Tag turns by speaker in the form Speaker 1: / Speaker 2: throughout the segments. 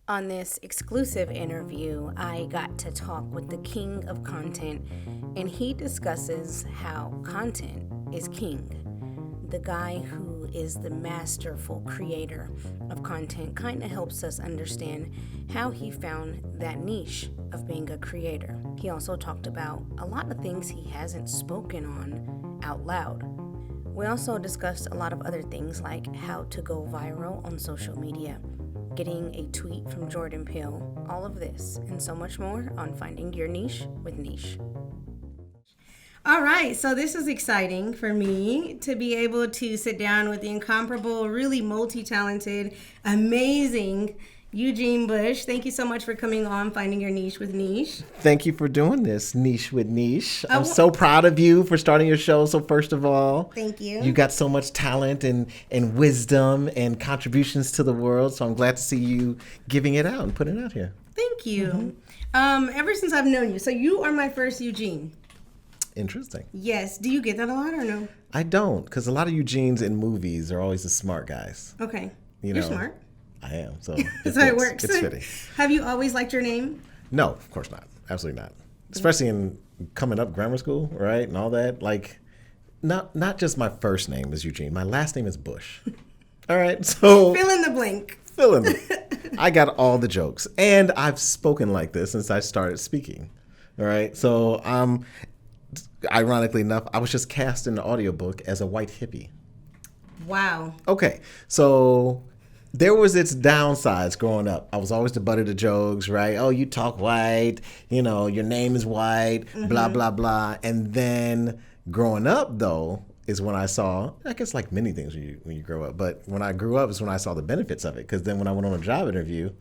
Speaker 1: On this exclusive interview, I got to talk with the king of content, and he discusses how content is king. The guy who is the masterful creator of content kind of helps us understand how he found that niche of being a creator. He also talked about a lot of things he hasn't spoken on out loud. We also discussed a lot of other things like how to go viral on social media, getting a tweet from Jordan Peele, all of this and so much more on Finding Your Niche with Neish. All right, so this is exciting for me to be able to sit down with the incomparable, really multi-talented, amazing Eugene Bush. Thank you so much for coming on Finding Your Niche with Neish.
Speaker 2: Thank you for doing this, Niche with Neish. I'm so proud of you for starting your show. So first of all,
Speaker 1: thank you.
Speaker 2: You got so much talent and wisdom and contributions to the world. So I'm glad to see you giving it out and putting it out here.
Speaker 1: Thank you. Ever since I've known you, so you are my first Eugene.
Speaker 2: Interesting.
Speaker 1: Yes. Do you get that a lot or no?
Speaker 2: I don't, because a lot of Eugenes in movies are always the smart guys.
Speaker 1: Okay.
Speaker 2: You're
Speaker 1: smart.
Speaker 2: I am. So
Speaker 1: it works.
Speaker 2: It's fitting.
Speaker 1: Have you always liked your name?
Speaker 2: No, of course not. Absolutely not. Especially in coming up grammar school, right? And all that. Like, not just my first name is Eugene. My last name is Bush. All right. So
Speaker 1: fill in the blank.
Speaker 2: I got all the jokes. And I've spoken like this since I started speaking. All right. So ironically enough, I was just cast in the audiobook as a white hippie.
Speaker 1: Wow.
Speaker 2: Okay. So there was its downsides growing up. I was always the butt of the jokes, right? Oh, you talk white, your name is white, blah, blah, blah. And then growing up, though, is when I saw, I guess like many things when you grow up, but when I grew up is when I saw the benefits of it. Because then when I went on a job interview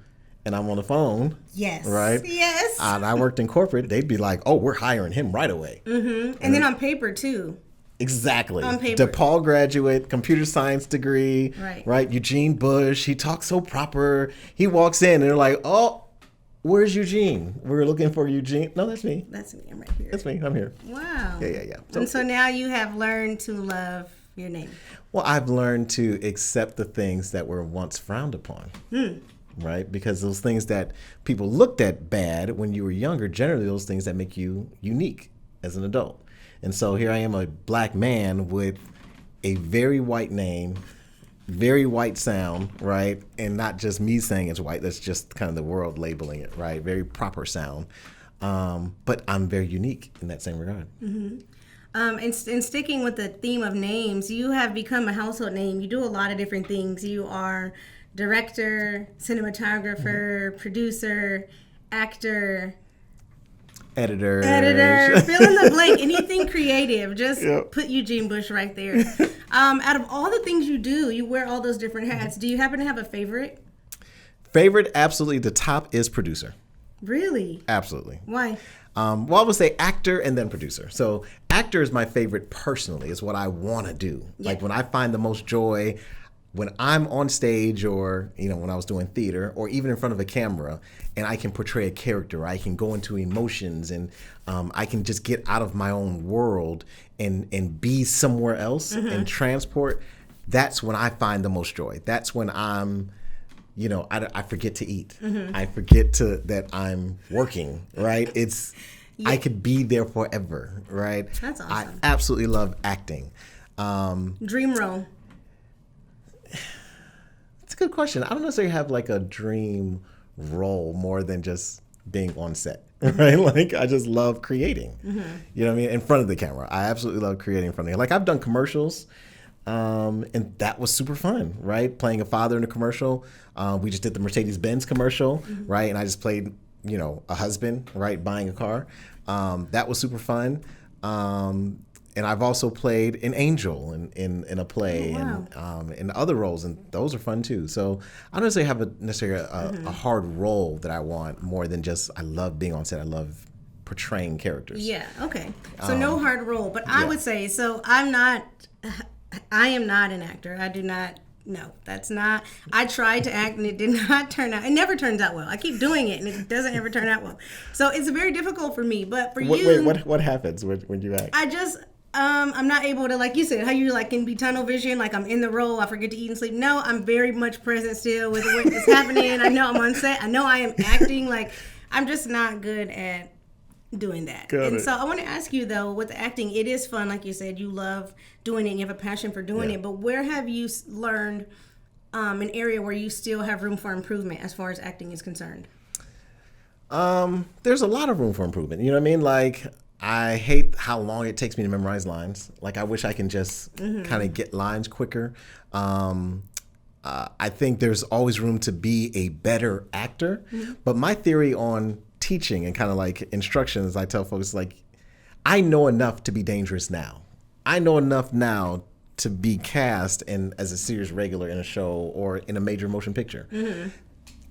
Speaker 2: and I'm on the phone,
Speaker 1: yes,
Speaker 2: right?
Speaker 1: Yes.
Speaker 2: And I worked in corporate, they'd be like, oh, we're hiring him right away.
Speaker 1: Mm-hmm. And then on paper, too.
Speaker 2: Exactly.
Speaker 1: On paper.
Speaker 2: DePaul graduate, computer science degree, right? Eugene Bush. He talks so proper. He walks in and they're like, oh, where's Eugene? We're looking for Eugene. No, that's me.
Speaker 1: That's me. I'm right here.
Speaker 2: That's me. I'm here.
Speaker 1: Wow.
Speaker 2: Yeah.
Speaker 1: So now you have learned to love your name.
Speaker 2: Well, I've learned to accept the things that were once frowned upon. Right? Because those things that people looked at bad when you were younger, generally those things that make you unique as an adult. And so here I am, a black man with a very white name, very white sound, right? And not just me saying it's white, that's just kind of the world labeling it, right? Very proper sound. But I'm very unique in that same regard.
Speaker 1: Mm-hmm. And sticking with the theme of names, you have become a household name. You do a lot of different things. You are director, cinematographer, producer, actor, editor, fill in the blank, anything creative. Just put Eugene Bush right there. Out of all the things you do, you wear all those different hats. Do you happen to have a favorite?
Speaker 2: Favorite, absolutely. The top is producer.
Speaker 1: Really?
Speaker 2: Absolutely.
Speaker 1: Why?
Speaker 2: Well, I would say actor and then producer. So actor is my favorite personally. It's what I want to do. Yeah. Like when I find the most joy when I'm on stage or, when I was doing theater or even in front of a camera and I can portray a character, I can go into emotions and I can just get out of my own world and be somewhere else and transport. That's when I find the most joy. That's when I'm, I forget to eat. I forget that I'm working, right? I could be there forever, right?
Speaker 1: That's awesome.
Speaker 2: I absolutely love acting.
Speaker 1: Dream role.
Speaker 2: It's a good question. I don't necessarily have like a dream role more than just being on set, right? Like I just love creating, you know what I mean? In front of the camera. I absolutely love creating in front of the camera. Like I've done commercials and that was super fun, right? Playing a father in a commercial. We just did the Mercedes-Benz commercial, right? And I just played, a husband, right? Buying a car. That was super fun. And I've also played an angel in a play and in other roles, and those are fun too. So I don't necessarily have a hard role that I want more than just I love being on set. I love portraying characters.
Speaker 1: Yeah. Okay. So no hard role, but I would say so. I am not an actor. I do not. No, that's not. I tried to act and it did not turn out. It never turns out well. I keep doing it and it doesn't ever turn out well. So it's very difficult for me. But for you,
Speaker 2: what happens when you act?
Speaker 1: I'm not able to, like you said, how you like can be tunnel vision, like I'm in the role, I forget to eat and sleep. No, I'm very much present still with what is happening. I know I'm on set. I know I am acting. Like I'm just not good at doing that. So I want to ask you though, with the acting, it is fun, like you said, you love doing it, and you have a passion for doing it. But where have you learned an area where you still have room for improvement as far as acting is concerned?
Speaker 2: There's a lot of room for improvement. You know what I mean? Like, I hate how long it takes me to memorize lines. Like, I wish I can just kind of get lines quicker. I think there's always room to be a better actor. But my theory on teaching and kind of like instructions, I tell folks, like, I know enough to be dangerous now. I know enough now to be cast as a serious regular in a show or in a major motion picture.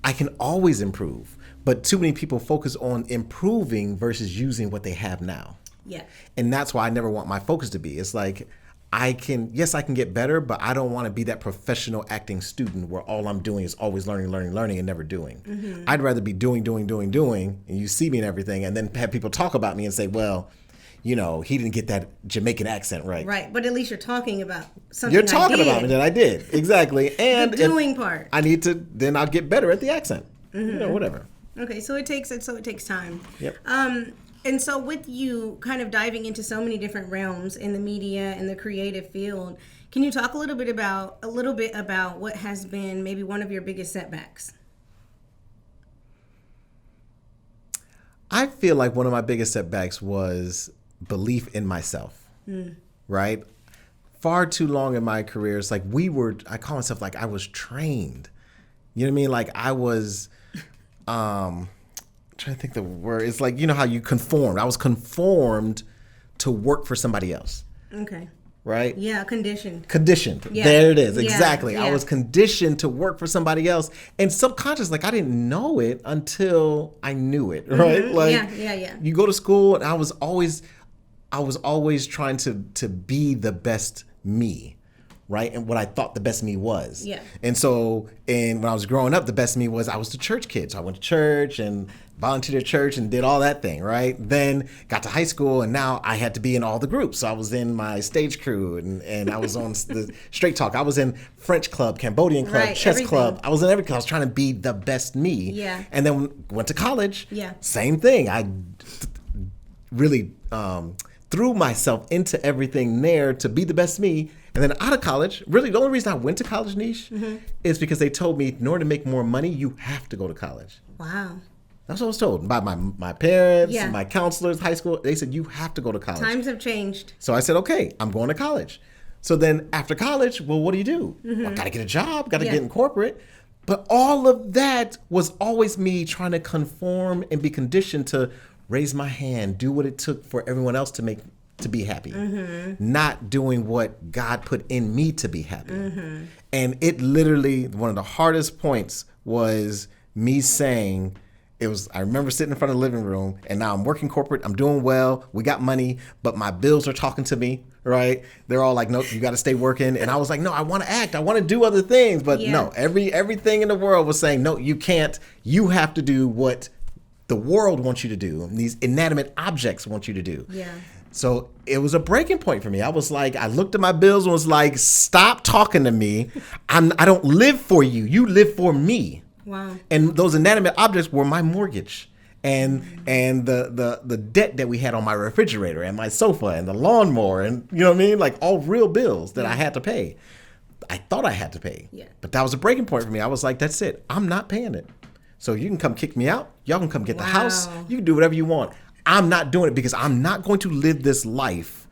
Speaker 2: I can always improve, but too many people focus on improving versus using what they have now.
Speaker 1: Yeah.
Speaker 2: And that's why I never want my focus to be. It's like, I can get better, but I don't want to be that professional acting student where all I'm doing is always learning, and never doing. I'd rather be doing, and you see me and everything, and then have people talk about me and say, well, you know, he didn't get that Jamaican accent right.
Speaker 1: Right, but at least you're talking about something.
Speaker 2: You're talking about me that I did. Exactly. And
Speaker 1: the doing part.
Speaker 2: I need to, then I'll get better at the accent. You know, whatever.
Speaker 1: Okay, so it takes time.
Speaker 2: Yep.
Speaker 1: And so with you kind of diving into so many different realms in the media and the creative field, can you talk a little bit about what has been maybe one of your biggest setbacks?
Speaker 2: I feel like one of my biggest setbacks was belief in myself, right? Far too long in my career, it's like I call myself like I was trained. You know what I mean? Like I was, trying to think the word. It's like, you know how you conformed. I was conformed to work for somebody else.
Speaker 1: Okay.
Speaker 2: Right?
Speaker 1: Yeah, conditioned.
Speaker 2: Yeah. There it is.
Speaker 1: Yeah.
Speaker 2: Exactly.
Speaker 1: Yeah.
Speaker 2: I was conditioned to work for somebody else. And subconscious, like I didn't know it until I knew it. Right? Like
Speaker 1: yeah.
Speaker 2: You go to school and I was always trying to be the best me. Right? And what I thought the best me was.
Speaker 1: Yeah.
Speaker 2: And so, when I was growing up, the best me was I was the church kid. So I went to church and volunteered at church and did all that thing, right? Then got to high school and now I had to be in all the groups. So I was in my stage crew and I was on the Straight Talk. I was in French club, Cambodian club, chess
Speaker 1: everything.
Speaker 2: club. I was in every club. I was trying to be the best me.
Speaker 1: Yeah.
Speaker 2: And then went to college.
Speaker 1: Yeah.
Speaker 2: Same thing. I really threw myself into everything there to be the best me. And then out of college, really the only reason I went to college, Neish, is because they told me in order to make more money, you have to go to college.
Speaker 1: Wow.
Speaker 2: That's what I was told by my parents,
Speaker 1: Yeah.
Speaker 2: my counselors, high school. They said, you have to go to college.
Speaker 1: Times have changed.
Speaker 2: So I said, okay, I'm going to college. So then after college, well, what do you do? Well, got to get a job, got to get in corporate. But all of that was always me trying to conform and be conditioned to raise my hand, do what it took for everyone else to be happy, not doing what God put in me to be happy. And it literally, one of the hardest points was me saying, I remember sitting in front of the living room and now I'm working corporate, I'm doing well, we got money, but my bills are talking to me, right? They're all like, nope, you got to stay working. And I was like, no, I want to act, I want to do other things. But no, everything in the world was saying, no, you can't, you have to do what the world wants you to do. And these inanimate objects want you to do.
Speaker 1: Yeah.
Speaker 2: So it was a breaking point for me. I was like, I looked at my bills and was like, stop talking to me. I don't live for you. You live for me.
Speaker 1: Wow.
Speaker 2: And those inanimate objects were my mortgage and the debt that we had on my refrigerator and my sofa and the lawnmower and, you know what I mean? Like all real bills that I had to pay. I thought I had to pay.
Speaker 1: Yeah.
Speaker 2: But that was a breaking point for me. I was like, that's it. I'm not paying it. So you can come kick me out. Y'all can come get the house. You can do whatever you want. I'm not doing it because I'm not going to live this life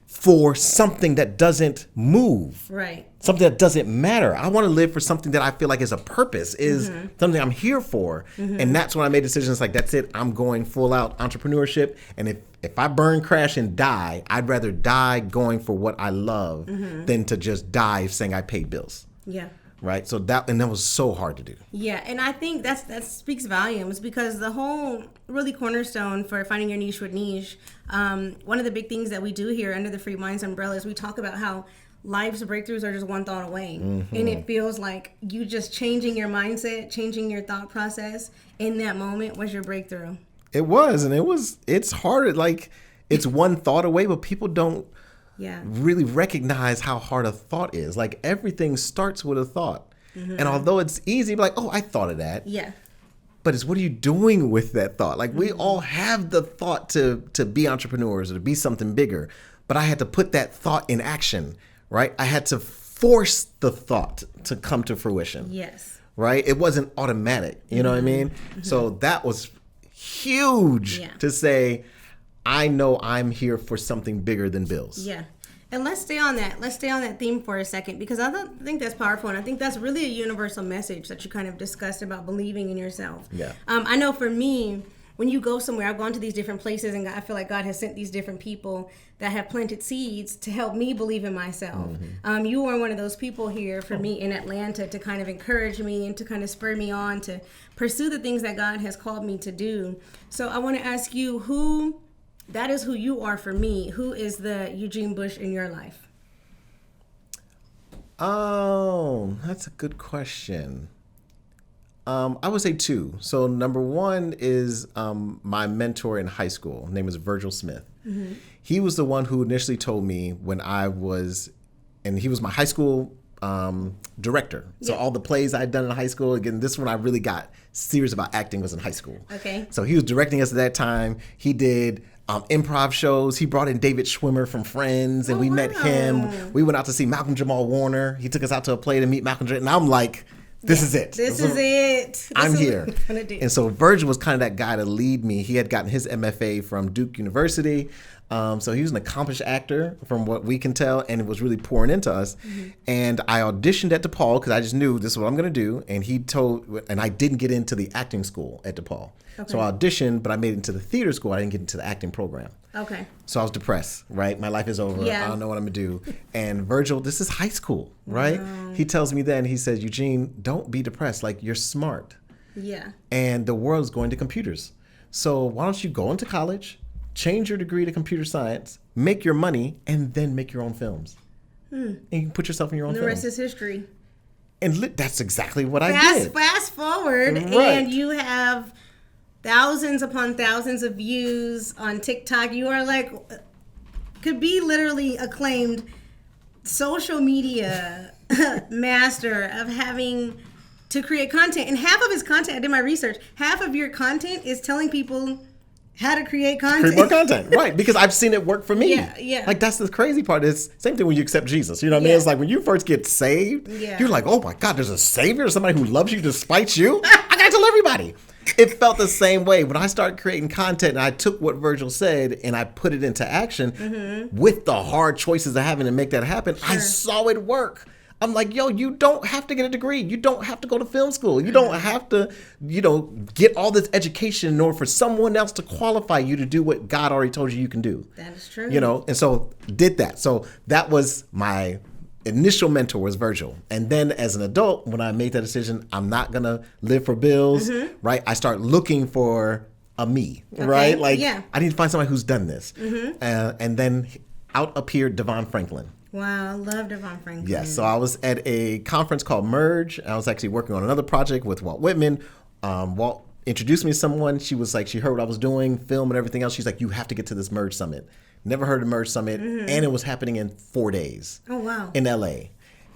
Speaker 2: for something that doesn't move.
Speaker 1: Right.
Speaker 2: Something that doesn't matter. I want to live for something that I feel like is a purpose, is something I'm here for. And that's when I made decisions like, that's it. I'm going full out entrepreneurship. And if I burn, crash, and die, I'd rather die going for what I love than to just die saying I paid bills.
Speaker 1: Yeah.
Speaker 2: Right. So that was so hard to do.
Speaker 1: Yeah, and I think that speaks volumes because the whole really cornerstone for finding your niche with Neish, one of the big things that we do here under the Free Minds umbrella is we talk about how life's breakthroughs are just one thought away. And it feels like you just changing your mindset, changing your thought process in that moment was your breakthrough.
Speaker 2: It was, and it's hard. Like It's one thought away, but people don't
Speaker 1: Yeah.
Speaker 2: really recognize how hard a thought is. Like everything starts with a thought. And although it's easy, like, oh, I thought of that.
Speaker 1: Yeah.
Speaker 2: But it's what are you doing with that thought? Like we all have the thought to be entrepreneurs or to be something bigger. But I had to put that thought in action, right? I had to force the thought to come to fruition.
Speaker 1: Yes.
Speaker 2: Right? It wasn't automatic. You know what I mean? So that was huge to say, I know I'm here for something bigger than bills.
Speaker 1: Yeah. And let's stay on that. Let's stay on that theme for a second, because I think that's powerful. And I think that's really a universal message that you kind of discussed about believing in yourself.
Speaker 2: Yeah.
Speaker 1: I know for me, when you go somewhere, I've gone to these different places, and I feel like God has sent these different people that have planted seeds to help me believe in myself. You were one of those people here for me in Atlanta to kind of encourage me and to kind of spur me on to pursue the things that God has called me to do. So I want to ask you, that is who you are for me. Who is the Eugene Bush in your life?
Speaker 2: Oh, that's a good question. I would say two. So number one is my mentor in high school. His name is Virgil Smith. He was the one who initially told me when I was, and he was my high school director. So all the plays I'd done in high school, again, this one I really got serious about acting was in high school.
Speaker 1: Okay.
Speaker 2: So he was directing us at that time. He did improv shows. He brought in David Schwimmer from Friends, and we met him. We went out to see Malcolm Jamal Warner. He took us out to a play to meet Malcolm Jamal, and I'm like, this is it.
Speaker 1: This is it.
Speaker 2: I'm here. And so Virgil was kind of that guy to lead me. He had gotten his MFA from Duke University. So he was an accomplished actor from what we can tell, and it was really pouring into us. And I auditioned at DePaul because I just knew this is what I'm going to do. And I didn't get into the acting school at DePaul. Okay. So I auditioned, but I made it into the theater school. I didn't get into the acting program.
Speaker 1: Okay.
Speaker 2: So I was depressed, right? My life is over.
Speaker 1: Yeah.
Speaker 2: I don't know what I'm going to do. And Virgil, this is high school, right? He tells me then, he says, Eugene, don't be depressed. Like, you're smart.
Speaker 1: Yeah.
Speaker 2: And the world's going to computers. So why don't you go into college, change your degree to computer science, make your money, and then make your own films. And you can put yourself in your own films.
Speaker 1: The rest is history.
Speaker 2: And that's exactly what I did.
Speaker 1: Fast forward, and you have thousands upon thousands of views on TikTok. You are like, could be literally acclaimed social media master of having to create content. And half of his content, I did my research, half of your content is telling people how to create content.
Speaker 2: Create more content, right? Because I've seen it work for me.
Speaker 1: Yeah.
Speaker 2: Like, that's the crazy part. It's same thing when you accept Jesus. You know what I mean? It's like when you first get saved, you're like, oh my God, there's a savior, somebody who loves you despite you. I gotta tell everybody. It felt the same way when I started creating content, and I took what Virgil said and I put it into action with the hard choices of having to make that happen. I saw it work. I'm like, yo, you don't have to get a degree. You don't have to go to film school. You don't have to, get all this education in order for someone else to qualify you to do what God already told you can do.
Speaker 1: That is true.
Speaker 2: And so did that. So that was my initial mentor was Virgil. And then as an adult, when I made that decision, I'm not going to live for bills, right? I start looking for a me, right? Like, I need to find somebody who's done this. And then out appeared Devon Franklin.
Speaker 1: Wow, I love Devon Franklin.
Speaker 2: Yes, so I was at a conference called Merge. I was actually working on another project with Walt Whitman. Walt introduced me to someone. She was like, she heard what I was doing, film and everything else. She's like, you have to get to this Merge Summit. Never heard of Merge Summit, and it was happening in 4 days.
Speaker 1: Oh, wow.
Speaker 2: In LA.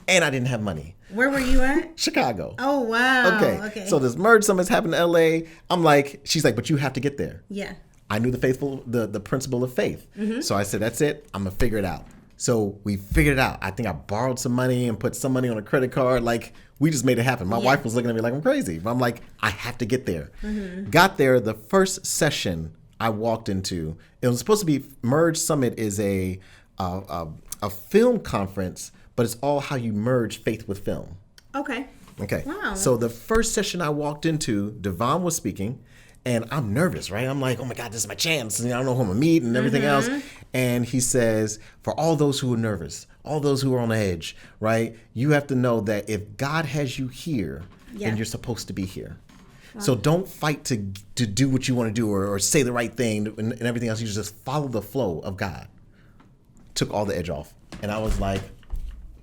Speaker 2: And I didn't have money.
Speaker 1: Where were you at?
Speaker 2: Chicago.
Speaker 1: Oh, wow.
Speaker 2: Okay. So this Merge Summit's happening in LA. I'm like, she's like, but you have to get there.
Speaker 1: Yeah.
Speaker 2: I knew the principle of faith. So I said, that's it. I'm going to figure it out. So we figured it out. I think I borrowed some money and put some money on a credit card. Like, we just made it happen. My wife was looking at me like I'm crazy. But I'm like, I have to get there. Got there. The first session I walked into, it was supposed to be, Merge Summit is a film conference, but it's all how you merge faith with film. Okay.
Speaker 1: Wow.
Speaker 2: So the first session I walked into, Devon was speaking. And I'm nervous, right? I'm like, oh my God, this is my chance. And I don't know who I'm going to meet and everything else. And he says, for all those who are nervous, all those who are on the edge, right? You have to know that if God has you here, then you're supposed to be here. Wow. So don't fight to do what you want to do or say the right thing and everything else. You just follow the flow of God. Took all the edge off. And I was like,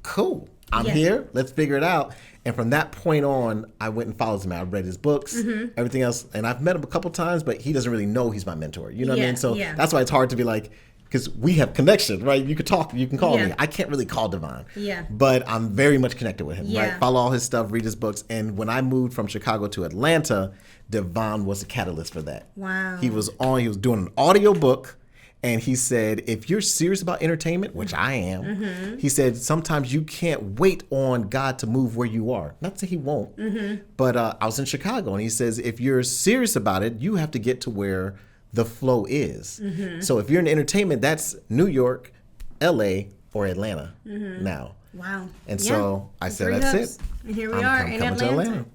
Speaker 2: cool. I'm here. Let's figure it out. And from that point on, I went and followed him. I read his books, everything else. And I've met him a couple times, but he doesn't really know he's my mentor. You know what I mean? So that's why it's hard to be like, because we have connection, right? You could talk, you can call me. I can't really call Devon. But I'm very much connected with him, right? Follow all his stuff, read his books. And when I moved from Chicago to Atlanta, Devon was a catalyst for that.
Speaker 1: Wow.
Speaker 2: He was doing an audio book. And he said, if you're serious about entertainment, which I am, he said, sometimes you can't wait on God to move where you are. Not to say he won't, but I was in Chicago, and he says, if you're serious about it, you have to get to where the flow is. So if you're in entertainment, that's New York, L.A., or Atlanta now.
Speaker 1: Wow.
Speaker 2: And so I said, that's it.
Speaker 1: And here we are in Atlanta.
Speaker 2: To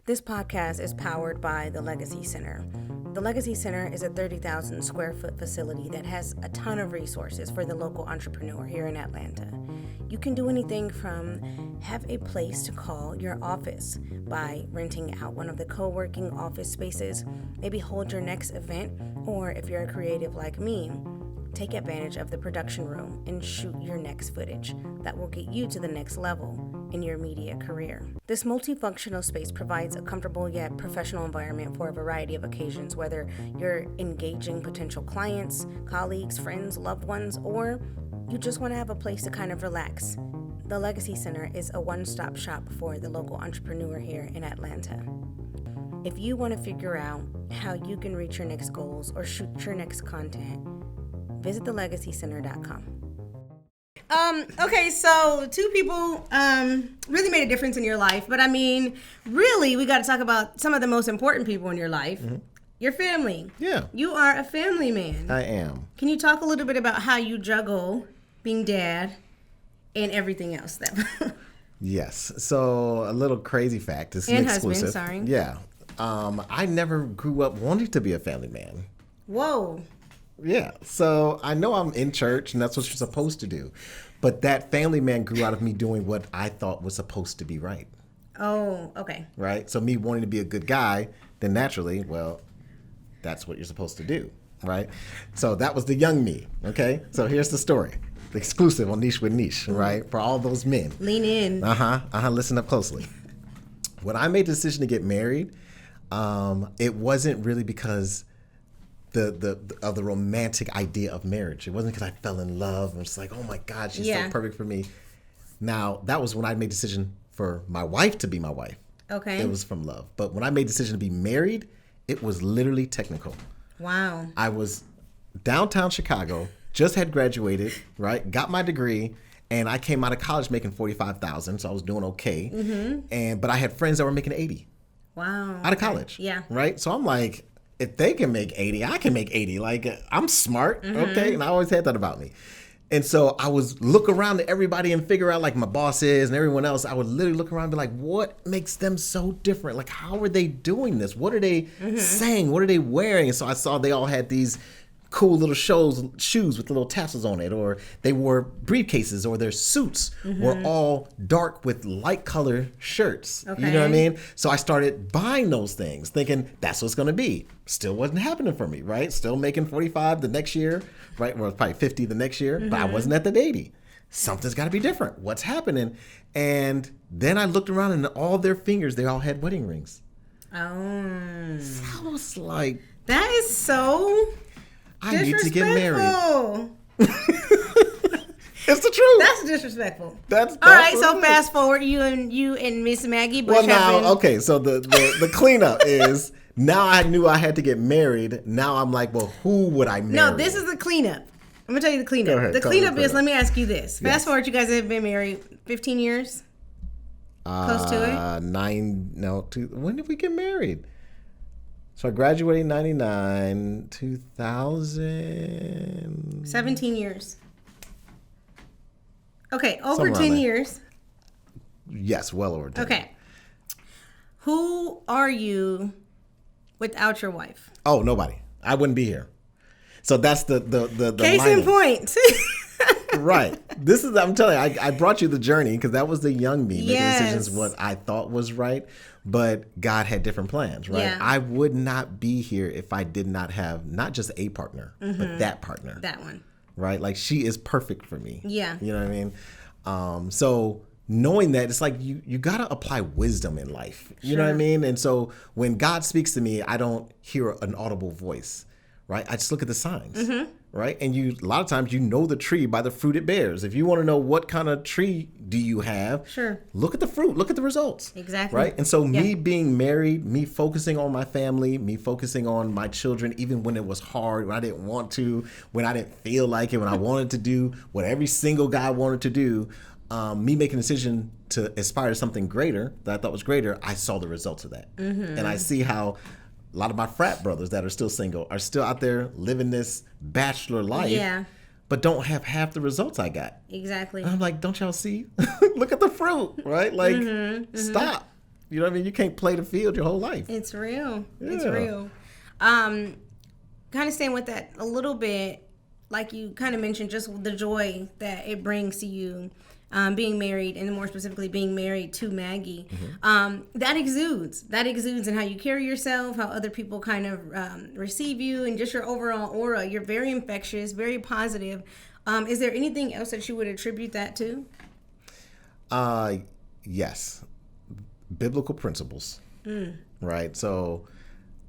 Speaker 1: This podcast is powered by the Legacy Center. The Legacy Center is a 30,000 square foot facility that has a ton of resources for the local entrepreneur here in Atlanta. You can do anything from have a place to call your office by renting out one of the co-working office spaces, maybe hold your next event, or if you're a creative like me, take advantage of the production room and shoot your next footage that will get you to the next level in your media career. This multifunctional space provides a comfortable yet professional environment for a variety of occasions, whether you're engaging potential clients, colleagues, friends, loved ones, or you just want to have a place to kind of relax. The Legacy Center is a one-stop shop for the local entrepreneur here in Atlanta. If you want to figure out how you can reach your next goals or shoot your next content, visit thelegacycenter.com. Okay, so two people really made a difference in your life. But I mean, really, we got to talk about some of the most important people in your life. Your family.
Speaker 2: Yeah.
Speaker 1: You are a family man.
Speaker 2: I am.
Speaker 1: Can you talk a little bit about how you juggle being dad and everything else?
Speaker 2: Yes. So a little crazy fact. It's an exclusive.
Speaker 1: Husband, sorry.
Speaker 2: Yeah. I never grew up wanting to be a family man.
Speaker 1: Whoa.
Speaker 2: Yeah, so I know I'm in church and that's what you're supposed to do. But that family man grew out of me doing what I thought was supposed to be right.
Speaker 1: Oh, okay.
Speaker 2: Right? So me wanting to be a good guy, then naturally, well, that's what you're supposed to do, right? So that was the young me, okay? So here's the story. The exclusive on Neish with Neish, right? For all those men.
Speaker 1: Lean in.
Speaker 2: Listen up closely. When I made the decision to get married, it wasn't really because of the romantic idea of marriage. It wasn't because I fell in love and was like, oh my God, she's so perfect for me. Now, that was when I made the decision for my wife to be my wife.
Speaker 1: Okay.
Speaker 2: It was from love. But when I made the decision to be married, it was literally technical.
Speaker 1: Wow.
Speaker 2: I was downtown Chicago, just had graduated, right? Got my degree, and I came out of college making $45,000, so I was doing okay. But I had friends that were making $80,000.
Speaker 1: Wow.
Speaker 2: Out of college.
Speaker 1: Yeah.
Speaker 2: Right? So I'm like, if they can make 80, I can make 80. Like, I'm smart, okay? And I always had that about me. And so I was look around at everybody and figure out, like, my bosses and everyone else. I would literally look around and be like, what makes them so different? Like, how are they doing this? What are they saying? What are they wearing? And so I saw they all had these cool little shoes with little tassels on it, or they wore briefcases, or their suits were all dark with light color shirts. Okay. You know what I mean? So I started buying those things, thinking that's what's going to be. Still wasn't happening for me, right? Still making 45 the next year, right? Well, probably 50 the next year, but I wasn't at that 80. Something's got to be different. What's happening? And then I looked around, and all their fingers, they all had wedding rings.
Speaker 1: Oh.
Speaker 2: So I was like,
Speaker 1: that is so...
Speaker 2: I need to get married. It's the truth.
Speaker 1: That's disrespectful.
Speaker 2: That's
Speaker 1: all right. So fast forward, you and Miss Maggie Bush.
Speaker 2: Well, now, okay. So the cleanup is now I knew I had to get married. Now I'm like, well, who would I marry?
Speaker 1: No, this is the cleanup. I'm gonna tell you the cleanup. The cleanup is. Let me ask you this. Fast forward, you guys have been married 15 years. Close to it. 9. No. 2.
Speaker 2: When did we get married? So I graduated in 99, 2000.
Speaker 1: 17 years. Okay, over 10 years.
Speaker 2: Yes, well over 10.
Speaker 1: Okay. Who are you without your wife?
Speaker 2: Oh, nobody. I wouldn't be here. So that's the
Speaker 1: case in point.
Speaker 2: Right. This is, I'm telling you, I brought you the journey because that was the young me making decisions what I thought was right. But God had different plans, right? Yeah. I would not be here if I did not have not just a partner, but that partner.
Speaker 1: That one.
Speaker 2: Right? Like, she is perfect for me.
Speaker 1: Yeah.
Speaker 2: You know what I mean? So knowing that, it's like you got to apply wisdom in life. You know what I mean? And so when God speaks to me, I don't hear an audible voice, right? I just look at the signs, right? And a lot of times you know the tree by the fruit it bears. If you want to know what kind of tree do you have, look at the fruit, look at the results.
Speaker 1: Exactly.
Speaker 2: Right? And so me being married, me focusing on my family, me focusing on my children, even when it was hard, when I didn't want to, when I didn't feel like it, when I wanted to do what every single guy wanted to do, me making a decision to aspire to something greater that I thought was greater, I saw the results of that. And I see how a lot of my frat brothers that are still single are still out there living this bachelor life, but don't have half the results I got.
Speaker 1: Exactly.
Speaker 2: And I'm like, don't y'all see? Look at the fruit, right? Like, stop. You know what I mean? You can't play the field your whole life.
Speaker 1: It's real. Yeah. It's real. Kind of staying with that a little bit, like you kind of mentioned, just the joy that it brings to you. Being married, and more specifically being married to Maggie, that exudes in how you carry yourself, how other people kind of receive you, and just your overall aura. You're very infectious, very positive. Is there anything else that you would attribute that to?
Speaker 2: Yes, biblical principles, right? So,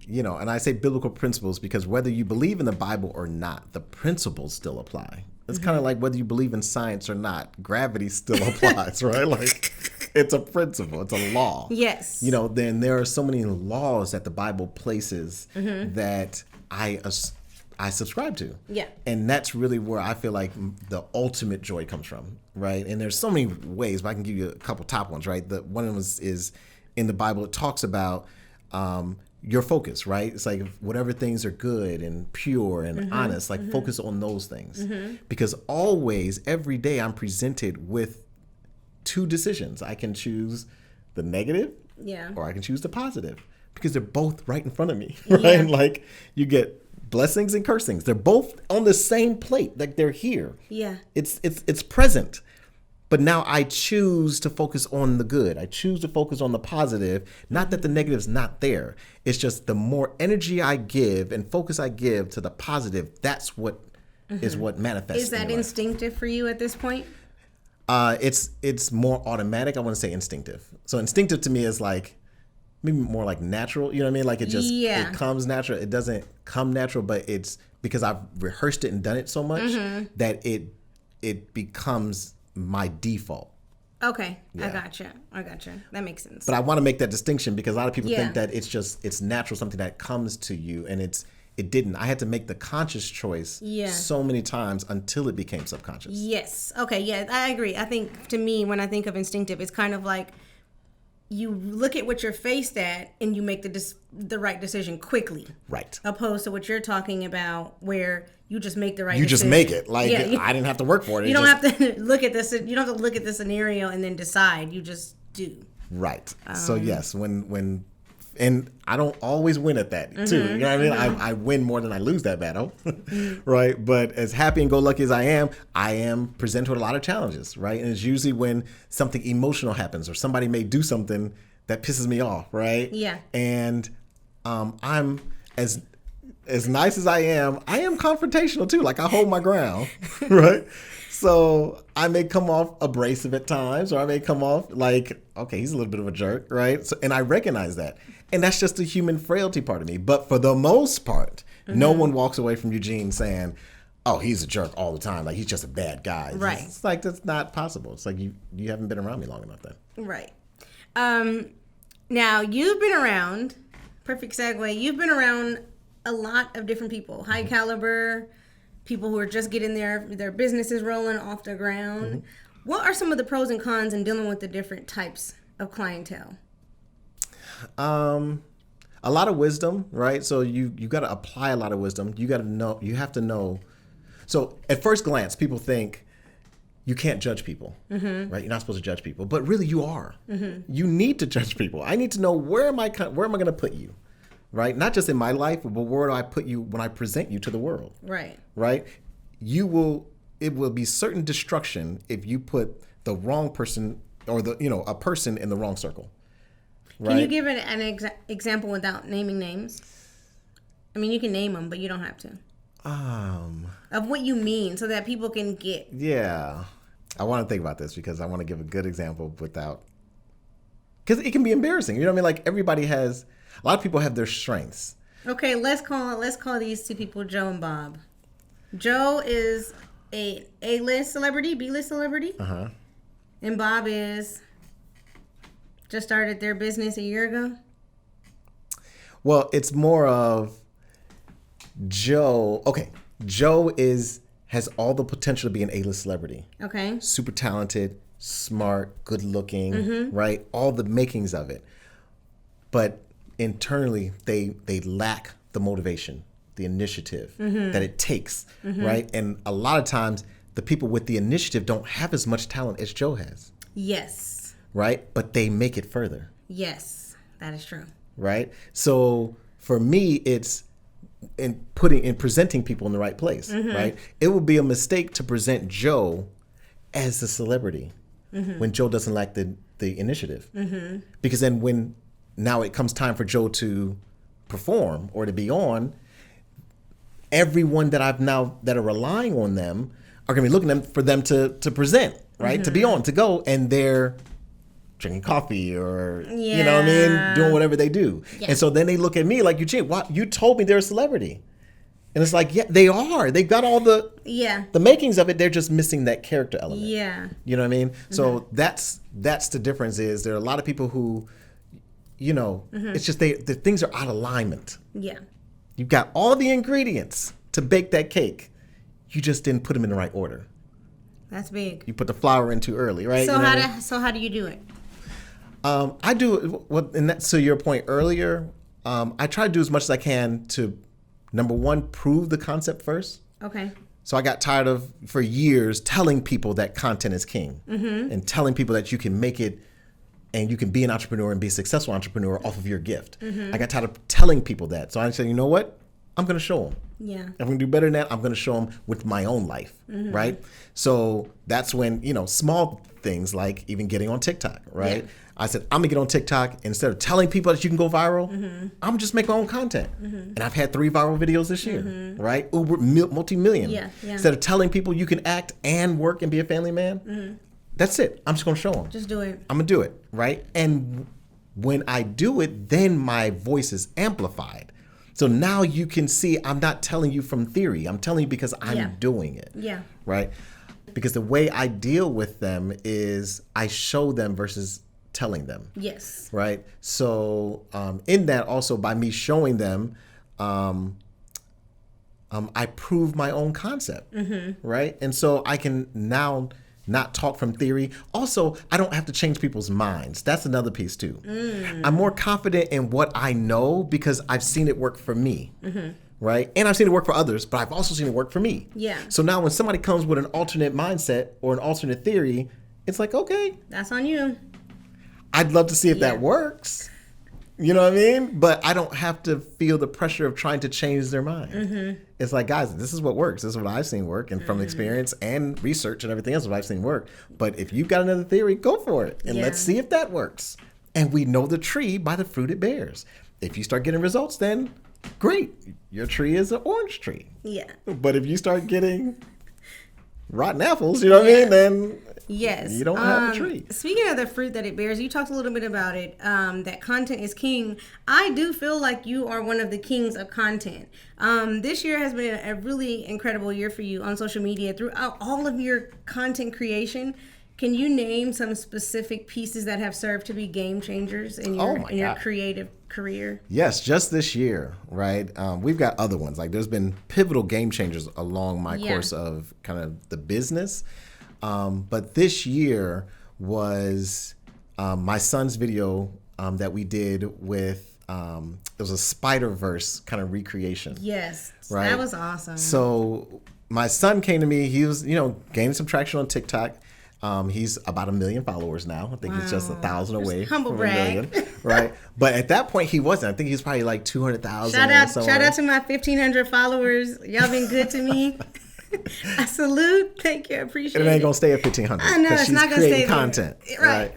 Speaker 2: and I say biblical principles because whether you believe in the Bible or not, the principles still apply. It's kind of like whether you believe in science or not, gravity still applies, right? Like, it's a principle, it's a law.
Speaker 1: Yes.
Speaker 2: Then there are so many laws that the Bible places that I subscribe to.
Speaker 1: Yeah.
Speaker 2: And that's really where I feel like the ultimate joy comes from, right? And there's so many ways, but I can give you a couple top ones, right? One of them is in the Bible, it talks about your focus, right? It's like whatever things are good and pure and honest, like focus on those things. Because always, every day, I'm presented with two decisions. I can choose the negative or I can choose the positive because they're both right in front of me, right? Yeah. Like you get blessings and cursings. They're both on the same plate, like they're here.
Speaker 1: Yeah.
Speaker 2: It's present. But now I choose to focus on the good. I choose to focus on the positive. Not that the negative's not there. It's just the more energy I give and focus I give to the positive, that's what is what manifests.
Speaker 1: Is that instinctive for you at this point?
Speaker 2: It's more automatic. I want to say instinctive. So instinctive to me is like maybe more like natural. You know what I mean? Like it comes natural. It doesn't come natural, but it's because I've rehearsed it and done it so much that it becomes my default.
Speaker 1: Okay. Yeah. I gotcha. That makes sense.
Speaker 2: But I want to make that distinction because a lot of people think that it's natural, something that comes to you, and it didn't. I had to make the conscious choice so many times until it became subconscious.
Speaker 1: Yes. Okay. Yeah, I agree. I think to me, when I think of instinctive, it's kind of like you look at what you're faced at and you make the right decision quickly.
Speaker 2: Right.
Speaker 1: Opposed to what you're talking about where you just make the right
Speaker 2: decision.
Speaker 1: You just
Speaker 2: make it. Like, I didn't have to work for it.
Speaker 1: You don't have to look at this. You don't have to look at the scenario and then decide. You just do.
Speaker 2: Right. So, yes, when and I don't always win at that, too. You know what I mean? I win more than I lose that battle. Right? But as happy and go lucky as I am presented with a lot of challenges. Right? And it's usually when something emotional happens or somebody may do something that pisses me off. Right?
Speaker 1: Yeah.
Speaker 2: And I'm as nice as I am confrontational too. Like I hold my ground, right? So I may come off abrasive at times, or I may come off like, okay, he's a little bit of a jerk, right? So, and I recognize that. And that's just the human frailty part of me. But for the most part, no one walks away from Eugene saying, oh, he's a jerk all the time. Like he's just a bad guy.
Speaker 1: Right.
Speaker 2: It's like, that's not possible. It's like you haven't been around me long enough then.
Speaker 1: Right. Now you've been around, perfect segue, you've been around a lot of different people, high caliber, people who are just getting their businesses rolling off the ground. What are some of the pros and cons in dealing with the different types of clientele?
Speaker 2: A lot of wisdom, right? So you got to apply a lot of wisdom. You got to know. You have to know. So at first glance, people think you can't judge people, right? You're not supposed to judge people, but really you are. You need to judge people. I need to know where am I going to put you. Right? Not just in my life, but where do I put you when I present you to the world?
Speaker 1: Right.
Speaker 2: Right? It will be certain destruction if you put the wrong person or a person in the wrong circle. Right?
Speaker 1: Can you give an example without naming names? I mean, you can name them, but you don't have to. Of what you mean so that people can get.
Speaker 2: Yeah. I want to think about this because I want to give a good example without, because it can be embarrassing. You know what I mean? Like everybody has, a lot of people have their strengths.
Speaker 1: Okay, let's call these two people Joe and Bob. Joe is a A-list celebrity, B-list celebrity.
Speaker 2: Uh-huh.
Speaker 1: And Bob is just started their business a year ago.
Speaker 2: Well, it's more of Joe. Okay, Joe has all the potential to be an A-list celebrity.
Speaker 1: Okay.
Speaker 2: Super talented, smart, good looking, right? All the makings of it. But internally, they lack the motivation, the initiative that it takes, right? And a lot of times, the people with the initiative don't have as much talent as Joe has.
Speaker 1: Yes.
Speaker 2: Right? But they make it further.
Speaker 1: Yes, that is true.
Speaker 2: Right? So for me, it's in presenting people in the right place, right? It would be a mistake to present Joe as the celebrity when Joe doesn't lack the initiative. Because then when now it comes time for Joe to perform or to be on, everyone that that are relying on them are going to be looking for them to present, right? To be on, to go, and they're drinking coffee or, you know what I mean, doing whatever they do. Yeah. And so then they look at me like, Eugene, what? You told me they're a celebrity. And it's like, yeah, they are. They've got all the makings of it. They're just missing that character element. Yeah. You know what I mean? So that's the difference is there are a lot of people who, you know, it's just the things are out of alignment. Yeah. You've got all the ingredients to bake that cake. You just didn't put them in the right order.
Speaker 1: That's big.
Speaker 2: You put the flour in too early, right?
Speaker 1: So how do you do it?
Speaker 2: I do well, and that's to your point earlier. I try to do as much as I can to, number one, prove the concept first. Okay. So I got tired of, for years, telling people that content is king, and telling people that you can make it and you can be an entrepreneur and be a successful entrepreneur off of your gift. I got tired of telling people that. So I said, you know what? I'm going to show them. Yeah. If I'm going to do better than that, I'm going to show them with my own life, right? So that's when, you know, small things like even getting on TikTok, right? Yeah. I said, I'm going to get on TikTok. And instead of telling people that you can go viral, I'm just make my own content. And I've had 3 viral videos this year, right? Multi-million. Yeah, yeah. Instead of telling people you can act and work and be a family man, that's it. I'm just going to show them.
Speaker 1: Just do it.
Speaker 2: I'm going to do it, right? And when I do it, then my voice is amplified. So now you can see I'm not telling you from theory. I'm telling you because I'm doing it. Yeah. Right? Because the way I deal with them is I show them versus telling them. Yes. Right? So in that also by me showing them, I prove my own concept. Right? And so I can now not talk from theory. Also, I don't have to change people's minds. That's another piece too. I'm more confident in what I know because I've seen it work for me. Right? And I've seen it work for others, but I've also seen it work for me. Yeah. So now when somebody comes with an alternate mindset or an alternate theory, it's like, okay.
Speaker 1: That's on you.
Speaker 2: I'd love to see if that works. You know what I mean? But I don't have to feel the pressure of trying to change their mind. It's like, guys, this is what works. This is what I've seen work. And from experience and research and everything else, what I've seen work. But if you've got another theory, go for it. And let's see if that works. And we know the tree by the fruit it bears. If you start getting results, then great. Your tree is an orange tree. Yeah. But if you start getting rotten apples, you know what I mean? Then you don't have a tree.
Speaker 1: Speaking of the fruit that it bears, you talked a little bit about it, that content is king. I do feel like you are one of the kings of content. This year has been a really incredible year for you on social media throughout all of your content creation. Can you name some specific pieces that have served to be game changers in your creative career?
Speaker 2: Yes, just this year, right? We've got other ones. Like there's been pivotal game changers along my course of kind of the business. But this year was my son's video that we did with, it was a Spider-Verse kind of recreation.
Speaker 1: Yes, right? That was awesome.
Speaker 2: So my son came to me, he was, you know, gaining some traction on TikTok. He's about 1 million followers now. I think he's just 1,000 away
Speaker 1: humble
Speaker 2: from
Speaker 1: brag.
Speaker 2: 1 million, right? But at that point, he wasn't. I think he was probably like 200,000.
Speaker 1: Shout out to my 1,500 followers. Y'all been good to me. I salute. Thank you. I appreciate
Speaker 2: It
Speaker 1: it.
Speaker 2: ain't gonna stay at 1,500.
Speaker 1: I know it's not gonna stay there.
Speaker 2: Content.
Speaker 1: Right.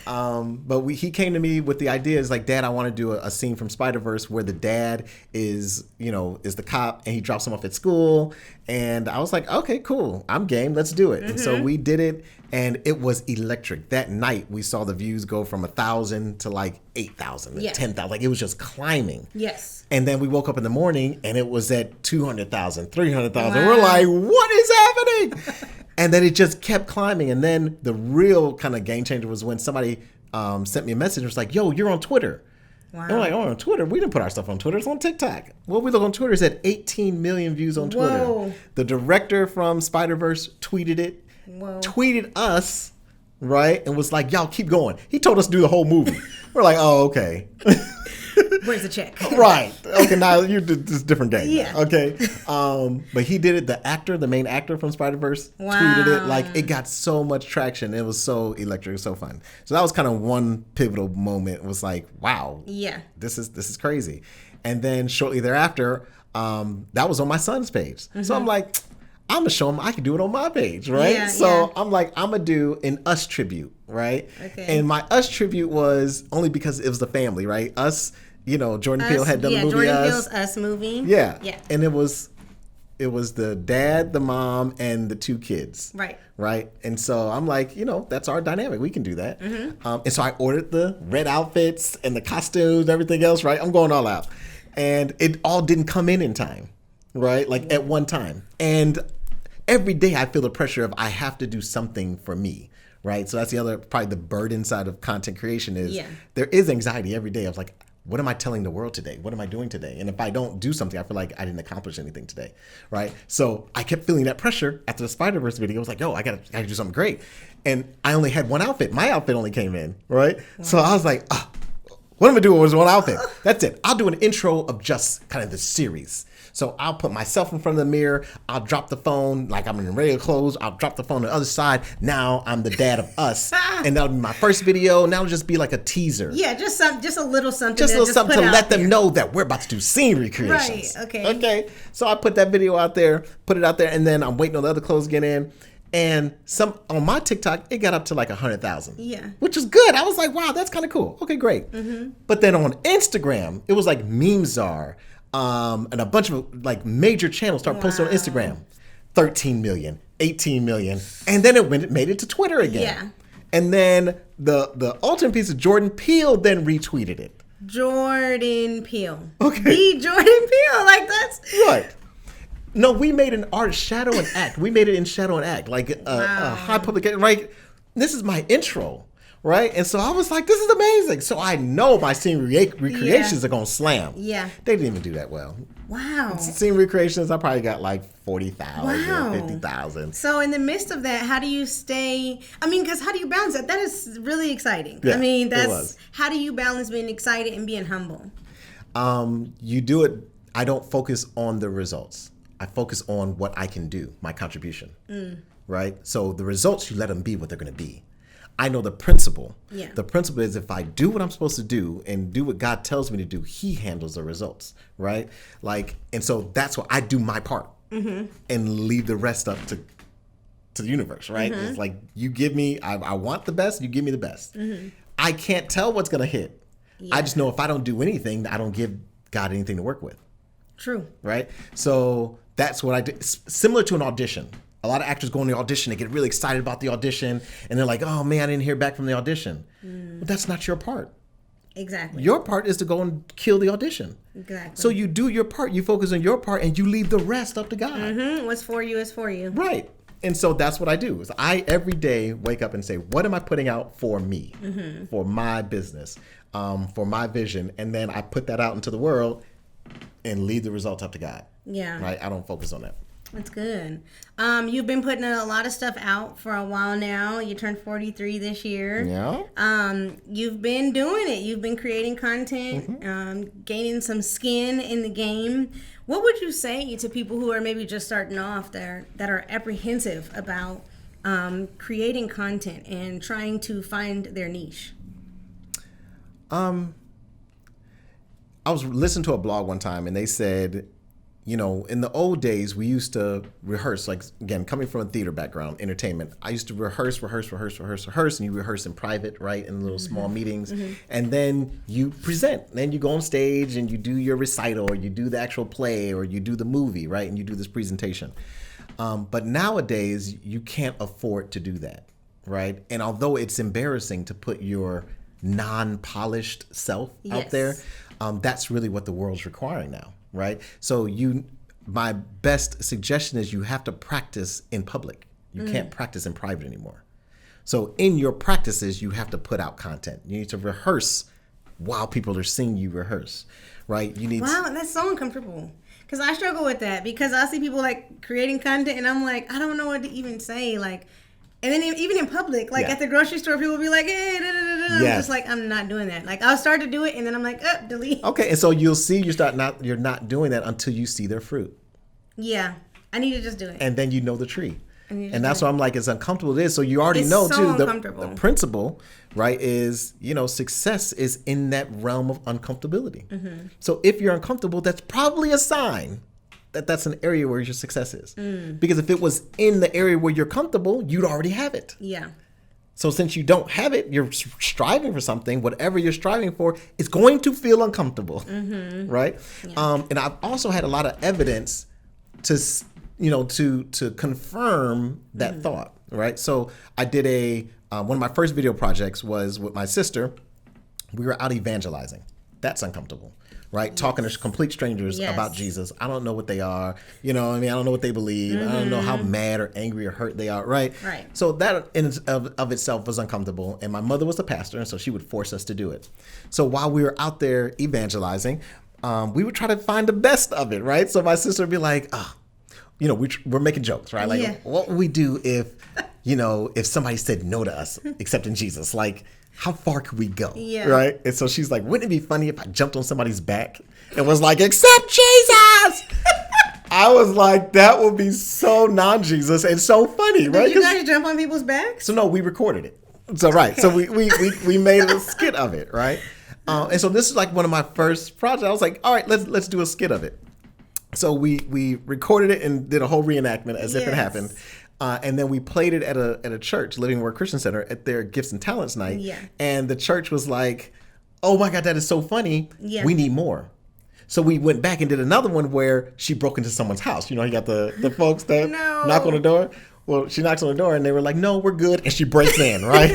Speaker 2: But he came to me with the idea. Is like, Dad, I want to do a scene from Spider-Verse where the dad is the cop and he drops him off at school. And I was like, okay, cool. I'm game. Let's do it. And so we did it, and it was electric. That night, we saw the views go from 1,000 to like 8,000, 10,000. Like, it was just climbing.
Speaker 1: Yes.
Speaker 2: And then we woke up in the morning, and it was at 200,000, 300,000. Wow. We're like, what is happening? And then it just kept climbing. And then the real kind of game changer was when somebody sent me a message and was like, yo, you're on Twitter. Wow. And we're like, oh, on Twitter? We didn't put our stuff on Twitter. It's on TikTok. Well, we look on Twitter. It's at 18 million views on Twitter.
Speaker 1: Whoa.
Speaker 2: The director from Spider-Verse tweeted it.
Speaker 1: Whoa.
Speaker 2: Tweeted us, right? And was like, y'all keep going. He told us to do the whole movie. We're like, oh, okay.
Speaker 1: Where's the check?
Speaker 2: Right. Okay, now you did this different game.
Speaker 1: Yeah.
Speaker 2: Okay. But he did it. The main actor from Spider-Verse, tweeted it. Like, it got so much traction. It was so electric. It was so fun. So that was kind of one pivotal moment. It was like, wow. Yeah. This is crazy. And then shortly thereafter, that was on my son's page. So I'm like, I'm going to show him I can do it on my page, right? Yeah, so I'm like, I'm going to do an Us tribute, right? Okay. And my Us tribute was only because it was the family, right? Us, Jordan Peele had done the movie
Speaker 1: Jordan Peele's Us movie.
Speaker 2: Yeah. And it was the dad, the mom, and the two kids. Right. Right. And so I'm like, that's our dynamic. We can do that. And so I ordered the red outfits and the costumes, everything else, right? I'm going all out. And it all didn't come in time, right? Like at one time. And every day I feel the pressure of I have to do something for me, right? So that's the other, probably the burden side of content creation is there is anxiety every day of like, what am I telling the world today? What am I doing today? And if I don't do something, I feel like I didn't accomplish anything today, right? So I kept feeling that pressure after the Spider-Verse video. I was like, yo, I gotta do something great. And I only had one outfit. My outfit only came in, right? Wow. So I was like, what I'm gonna do was one outfit. That's it. I'll do an intro of just kind of the series. So I'll put myself in front of the mirror. I'll drop the phone like I'm in regular clothes. I'll drop the phone on the other side. Now I'm the dad of Us. And that'll be my first video. Now it'll just be like a teaser.
Speaker 1: Yeah, just a little something.
Speaker 2: Just a little something to let them know that we're about to do scene recreations.
Speaker 1: Right, okay.
Speaker 2: Okay. So I put that video out there, put it out there, and then I'm waiting on the other clothes to get in. And on my TikTok, it got up to like 100,000. Yeah. Which is good. I was like, wow, that's kind of cool. Okay, great. But then on Instagram, it was like Memezar. And a bunch of like major channels start posting on Instagram. 13 million, 18 million. And then it made it to Twitter again. Yeah. And then the ultimate piece of Jordan Peele then retweeted it.
Speaker 1: Jordan Peele. Okay. The Jordan Peele. Like that's
Speaker 2: right. No, we made an art shadow and act. We made it in shadow and act. Like a high publication. Right. This is my intro. Right? And so I was like, this is amazing. So I know my scene recreations are going to slam. Yeah. They didn't even do that well. Wow. Scene recreations, I probably got like 40,000, 50,000.
Speaker 1: So in the midst of that, how do you stay, because how do you balance that? That is really exciting.
Speaker 2: Yeah,
Speaker 1: how do you balance being excited and being humble?
Speaker 2: You do it, I don't focus on the results. I focus on what I can do, my contribution. Right? So the results, you let them be what they're going to be. I know the principle. Yeah. The principle is if I do what I'm supposed to do and do what God tells me to do, He handles the results, right? Like, and so that's what I do my part and leave the rest up to the universe, right? It's like you give me, I want the best, you give me the best. I can't tell what's gonna hit. Yeah. I just know if I don't do anything, I don't give God anything to work with.
Speaker 1: True.
Speaker 2: Right? So that's what I do. Similar to an audition. A lot of actors go on the audition, they get really excited about the audition, and they're like, oh man, I didn't hear back from the audition. But that's not your part.
Speaker 1: Exactly.
Speaker 2: Your part is to go and kill the audition. Exactly. So you do your part, you focus on your part, and you leave the rest up to God.
Speaker 1: What's for you is for you.
Speaker 2: Right. And so that's what I do. Is I every day wake up and say, what am I putting out for me, for my business, for my vision? And then I put that out into the world and leave the results up to God. Yeah. Right. I don't focus on that.
Speaker 1: That's good. You've been putting a lot of stuff out for a while now. You turned 43 this year. Yeah. You've been doing it. You've been creating content, gaining some skin in the game. What would you say to people who are maybe just starting off there that are apprehensive about creating content and trying to find their niche?
Speaker 2: I was listening to a blog one time and they said, in the old days, we used to rehearse, like, again, coming from a theater background, entertainment, I used to rehearse, and you rehearse in private, right, in little small meetings. And then you present. Then you go on stage and you do your recital, or you do the actual play, or you do the movie, right, and you do this presentation. But nowadays, you can't afford to do that, right? And although it's embarrassing to put your non-polished self out there, that's really what the world's requiring now. Right. So my best suggestion is you have to practice in public. You can't practice in private anymore. So in your practices, you have to put out content. You need to rehearse while people are seeing you rehearse. Right. You need.
Speaker 1: Wow, that's so uncomfortable. Because I struggle with that, because I see people like creating content and I'm like, I don't know what to even say. Like, and then even in public, like at the grocery store, people will be like, hey, da, da, da, da. I'm just like, I'm not doing that. Like, I'll start to do it and then I'm like, delete.
Speaker 2: Okay, and so you'll see you're not doing that until you see their fruit.
Speaker 1: Yeah, I need to just do it.
Speaker 2: And then you know the tree. And that's why I'm like, as uncomfortable it is. So you already know,
Speaker 1: so
Speaker 2: too,
Speaker 1: uncomfortable.
Speaker 2: The principle, right, is, success is in that realm of uncomfortability. So if you're uncomfortable, that's probably a sign that that's an area where your success is. Because if it was in the area where you're comfortable, you'd already have it.
Speaker 1: Yeah.
Speaker 2: So since you don't have it, you're striving for something. Whatever you're striving for is going to feel uncomfortable, right? Yeah. And I've also had a lot of evidence to confirm that thought, right? So I did one of my first video projects was with my sister. We were out evangelizing. That's uncomfortable. Right? Yes. Talking to complete strangers about Jesus. I don't know what they are. I don't know what they believe. I don't know how mad or angry or hurt they are. Right?
Speaker 1: Right.
Speaker 2: So that in of itself was uncomfortable. And my mother was the pastor, and so she would force us to do it. So while we were out there evangelizing, we would try to find the best of it. Right? So my sister would be like, we're making jokes, right? Like, what would we do if somebody said no to us accepting Jesus? Like, how far could we go? Yeah. Right? And so she's like, wouldn't it be funny if I jumped on somebody's back and was like, accept Jesus? I was like, that would be so non-Jesus and so funny, right?
Speaker 1: Did you guys jump on people's backs?
Speaker 2: So no, we recorded it. So right. Okay. So we made a skit of it, right? And so this is like one of my first projects. I was like, all right, let's do a skit of it. So we recorded it and did a whole reenactment as if it happened. And then we played it at a church, Living Word Christian Center, at their Gifts and Talents night. Yeah. And the church was like, oh my God, that is so funny. Yeah. We need more. So we went back and did another one where she broke into someone's house. You got the folks that knock on the door. Well, she knocks on the door and they were like, no, we're good. And she breaks in, right?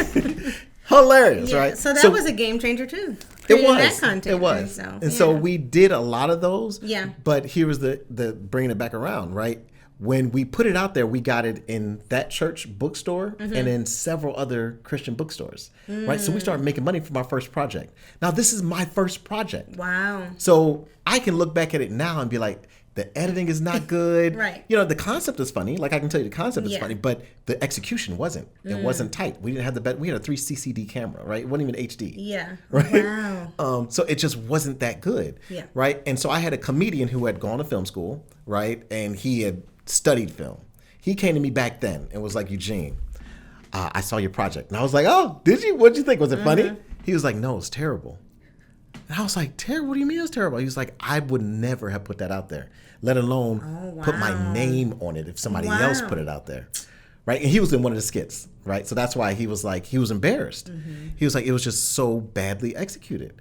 Speaker 2: Hilarious, right?
Speaker 1: So that was a game changer too.
Speaker 2: It was. So we did a lot of those. Yeah. But here was the bringing it back around, right? When we put it out there, we got it in that church bookstore and in several other Christian bookstores, right? So we started making money from our first project. Now, this is my first project.
Speaker 1: Wow.
Speaker 2: So I can look back at it now and be like, the editing is not good.
Speaker 1: Right.
Speaker 2: The concept is funny. Like, I can tell you the concept is funny, but the execution wasn't. It wasn't tight. We didn't have we had a 3 CCD camera, right? It wasn't even HD.
Speaker 1: Yeah.
Speaker 2: Right?
Speaker 1: Wow.
Speaker 2: So it just wasn't that good. Yeah. Right? And so I had a comedian who had gone to film school, right? And he had studied film. He came to me back then and was like, Eugene, I saw your project. And I was like, oh, did you? What'd you think? Was it funny? He was like, no, it's terrible. And I was like, terrible? What do you mean it's terrible? He was like, I would never have put that out there, let alone put my name on it if somebody else put it out there. Right? And he was in one of the skits, right? So that's why he was like, he was embarrassed. He was like, it was just so badly executed.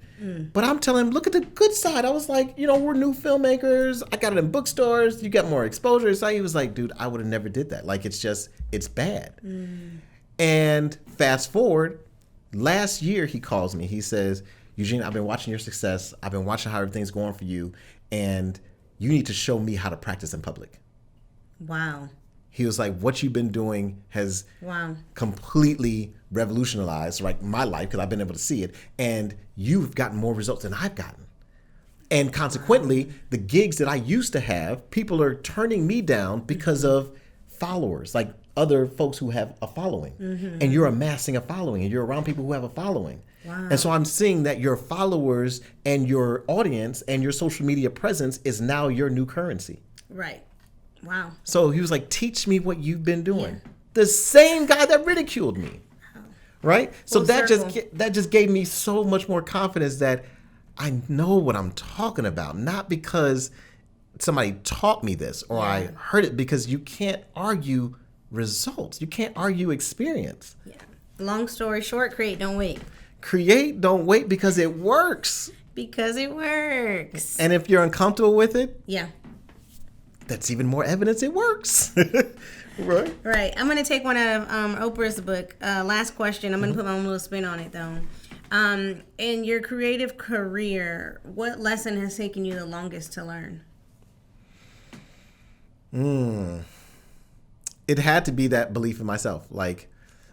Speaker 2: But I'm telling him, look at the good side. I was like, we're new filmmakers. I got it in bookstores. You got more exposure. So he was like, dude, I would have never did that. Like, it's bad. And fast forward, last year he calls me. He says, Eugene, I've been watching your success. I've been watching how everything's going for you. And you need to show me how to practice in public.
Speaker 1: Wow.
Speaker 2: He was like, what you've been doing has completely revolutionized my life, because I've been able to see it. And you've gotten more results than I've gotten. And consequently, the gigs that I used to have, people are turning me down because of followers, like other folks who have a following. And you're amassing a following, and you're around people who have a following. Wow. And so I'm seeing that your followers and your audience and your social media presence is now your new currency.
Speaker 1: Right. Wow.
Speaker 2: So he was like, teach me what you've been doing. Yeah. The same guy that ridiculed me. Wow. Right? So that just gave me so much more confidence that I know what I'm talking about. Not because somebody taught me this or I heard it, because you can't argue results. You can't argue experience.
Speaker 1: Yeah. Long story short, create, don't wait.
Speaker 2: Create, don't wait, because it works.
Speaker 1: Because it works.
Speaker 2: And if you're uncomfortable with it,
Speaker 1: yeah,
Speaker 2: that's even more evidence it works. Right?
Speaker 1: Right. I'm going to take one out of Oprah's book. Last question. I'm going to put my own little spin on it, though. In your creative career, what lesson has taken you the longest to learn?
Speaker 2: It had to be that belief in myself. Like,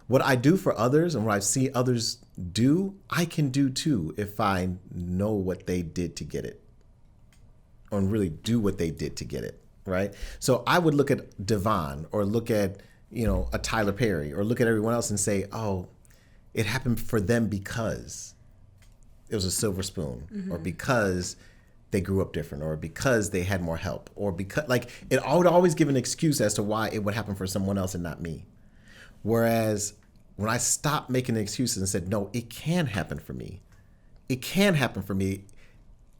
Speaker 2: what I do for others and what I see others do, I can do too if I know what they did to get it, or really do what they did to get it, right? So I would look at Devon, or look at, a Tyler Perry, or look at everyone else and say, oh, it happened for them because it was a silver spoon, or because they grew up different, or because they had more help, or because, like, it would always give an excuse as to why it would happen for someone else and not me. Whereas when I stopped making excuses and said, no, it can happen for me. It can happen for me.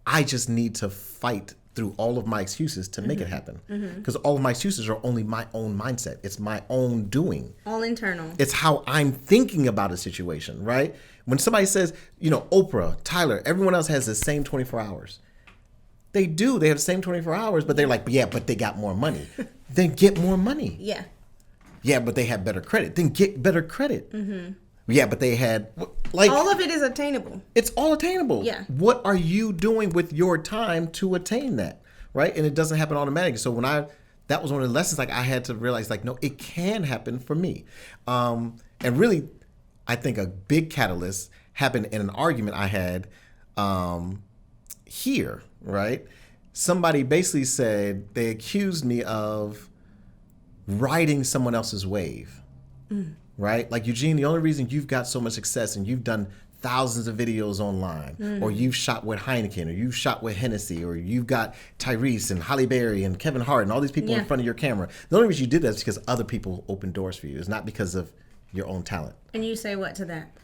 Speaker 2: I just need to fight through all of my excuses to make it happen. Because all of my excuses are only my own mindset. It's my own doing.
Speaker 1: All internal.
Speaker 2: It's how I'm thinking about a situation, right? When somebody says, Oprah, Tyler, everyone else has the same 24 hours. They do. They have the same 24 hours, but they're like, yeah, but they got more money. Then get more money.
Speaker 1: Yeah.
Speaker 2: Yeah, but they had better credit. Then get better credit. Yeah, but they had, like...
Speaker 1: all of it is attainable.
Speaker 2: It's all attainable.
Speaker 1: Yeah.
Speaker 2: What are you doing with your time to attain that, right? And it doesn't happen automatically. So that was one of the lessons, like, I had to realize, like, no, it can happen for me. And really, I think a big catalyst happened in an argument I had here, right? Somebody basically said, they accused me of riding someone else's wave, right? Like, Eugene, the only reason you've got so much success and you've done thousands of videos online, or you've shot with Heineken, or you've shot with Hennessy, or you've got Tyrese and Halle Berry and Kevin Hart and all these people in front of your camera. The only reason you did that is because other people opened doors for you. It's not because of your own talent.
Speaker 1: And you say what to that?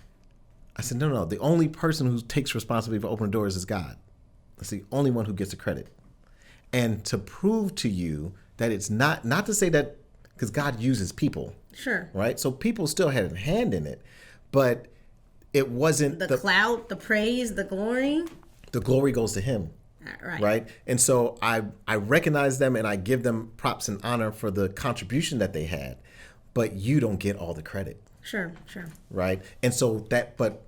Speaker 2: I said, no. The only person who takes responsibility for opening doors is God. That's the only one who gets the credit. And to prove to you that it's not to say that, because God uses people.
Speaker 1: Sure.
Speaker 2: Right? So people still had a hand in it, but it wasn't
Speaker 1: the clout, the praise, the glory.
Speaker 2: The glory goes to him.
Speaker 1: Right.
Speaker 2: Right? And so I recognize them and I give them props and honor for the contribution that they had, but you don't get all the credit.
Speaker 1: Sure.
Speaker 2: Right? And so but